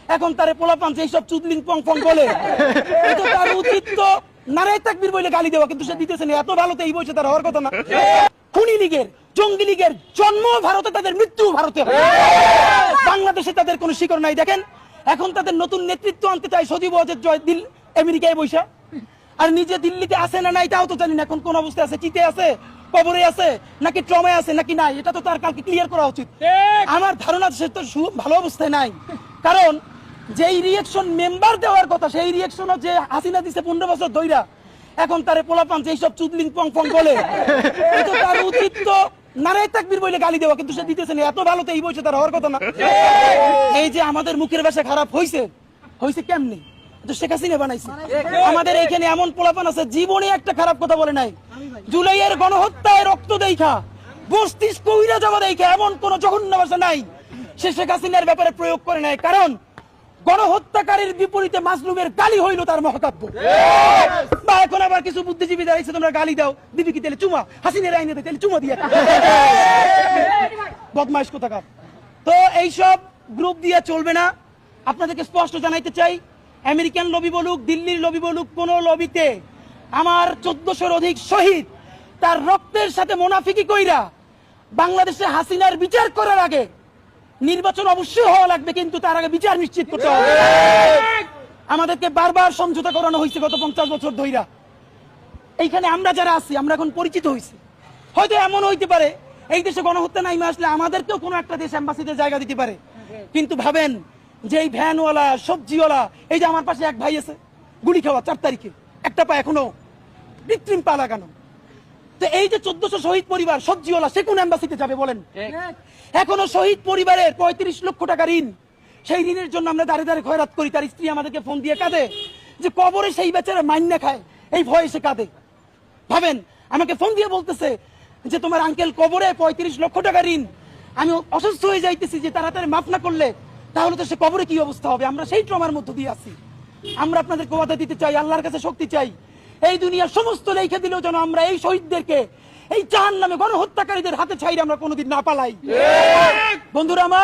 এখন তারে পোলাপান এইসব চুদলিং পং পং বলে, কিন্তু তার উচিত তো নারায় তাকবীর বলে গালি দেওয়া, কিন্তু সে দিতেছে না। এত ভালোতে এই বয়সে তার হওয়ার কথা না। খুনি লীগের, জঙ্গি লীগের জন্ম ভারতে, তাদের মৃত্যু ভারতে, বাংলাদেশে তাদের কোনো শিকড় নাই। দেখেন এখন তাদের নতুন নেতৃত্ব আনতে চায় সজীব ওয়াজেদ জয় দিল আমেরিকায় বৈশা, আর নিজে দিল্লিতে আছে না নাই তাও তো জানি না। এখন কোন অবস্থায় আছে, চিতে আছে, কবরে আছে, নাকি ট্রমায় আছে নাকি নাই, এটা তো তার কালকে ক্লিয়ার করা উচিত। আমার ধারণা সে তো ভালো অবস্থায় নাই, কারণ যেই রিয়েকশন মেম্বার দেওয়ার কথা সেই রিয়েকশনও যে হাসিনা দিছে 15 বছর ধইরা, এখন তারে পোলাপান এইসব চুদলিং পং পং বলে, কিন্তু তার উচিত তো নারায় তাকবীর বলে গালি দেওয়া, কিন্তু সে দিতেছে না। এত ভালোতে এই বয়সে তার হওয়ার কথা না। এই যে আমাদের মুখের ভাষা খারাপ হইছে, হইছে কেমনি? শেখ হাসিনা বানাইছে। আমাদের এইখানে এমন পোলাপান আছে জীবনে একটা খারাপ কথা বলে নাই। জুলাইয়ের গণহত্যায় রক্ত দেখা, মস্তিষ্ক উইরা যাওয়া দেখা এমন কোন জঘন্য ভাষা নাই সে শেখ হাসিনার ব্যাপারে প্রয়োগ করে নাই, কারণ গণহত্যাকারীর বিপরীতে মাজলুমের গালি হইল তার মহাকাব্য। বা এখন আবার কিছু বুদ্ধিজীবী দাঁড়িয়েছে, তোমরা গালি দাও, দিবি কি তেলে চুমা, হাসিনের আইনে তেলে চুমা দিয়ে বদমাইশ কোথাকার। তো এইসব গ্রুপ দিয়ে চলবে না। আপনাদেরকে স্পষ্ট জানাইতে চাই, আমেরিকান লবি বলুক, দিল্লির লবি বলুক, কোন লবিতে আমার 1400-র অধিক শহীদ তার রক্তের সাথে মুনাফিকি কইরা বাংলাদেশে হাসিনার বিচার করার আগে নির্বাচন অবশ্যই হওয়া লাগবে, কিন্তু তার আগে বিচার নিশ্চিত করতে হবে। আমাদেরকে বারবার সমঝোতা করানো হয়েছে গত 50 বছর ধইরা। এইখানে আমরা যারা আছি আমরা এখন পরিচিত হয়েছি। হয়তো এমন হইতে পারে এই দেশে গণহত্যা নাইমে আসলে আমাদেরকেও কোনো একটা দেশ এম্বাসিতে জায়গা দিতে পারে, কিন্তু ভাবেন যে এই ভ্যানওয়ালা, সবজিওয়ালা, এই যে আমার পাশে এক ভাই আছে গুলি খাওয়া 4 তারিখে, একটা পা এখনো কৃত্রিম পা লাগানো। তো এই যে 1400 শহীদ পরিবার, সবজিওয়ালা, সে কোন এম্বাসিতে যাবে বলেন? এখনো শহীদ পরিবারের 35 লক্ষ টাকা ঋণ, সেই ঋণের জন্য আমরা দাঁড়ে দাঁড়ে খয়রাত করি। তার স্ত্রী আমাদেরকে ফোন দিয়ে কাঁদে যে কবরে সেই বেচারা মাইন্না খায়, এই ভয়ে সে কাঁদে। ভাবেন আমাকে ফোন দিয়ে বলতেছে যে তোমার আঙ্কেল কবরে 35 লক্ষ টাকা ঋণ, আমি অসুস্থ হয়ে যাইতেছি, যে তাড়াতাড়ি মাফ না করলে তাহলে তো সে কবরে কি অবস্থা হবে। আমরা সেই ট্রমার মধ্য দিয়ে আছি। আমরা আপনাদের কথা দিতে চাই, আল্লাহর কাছে শক্তি চাই, এই দুনিয়ার সমস্ত লেখা দিলেও যেন আমরা এই শহীদদেরকে এই জাহান্নামে গণহত্যাকারীদের হাতে ছাইরে আমরা কোনোদিন না পালাই। বন্ধুরা আমার,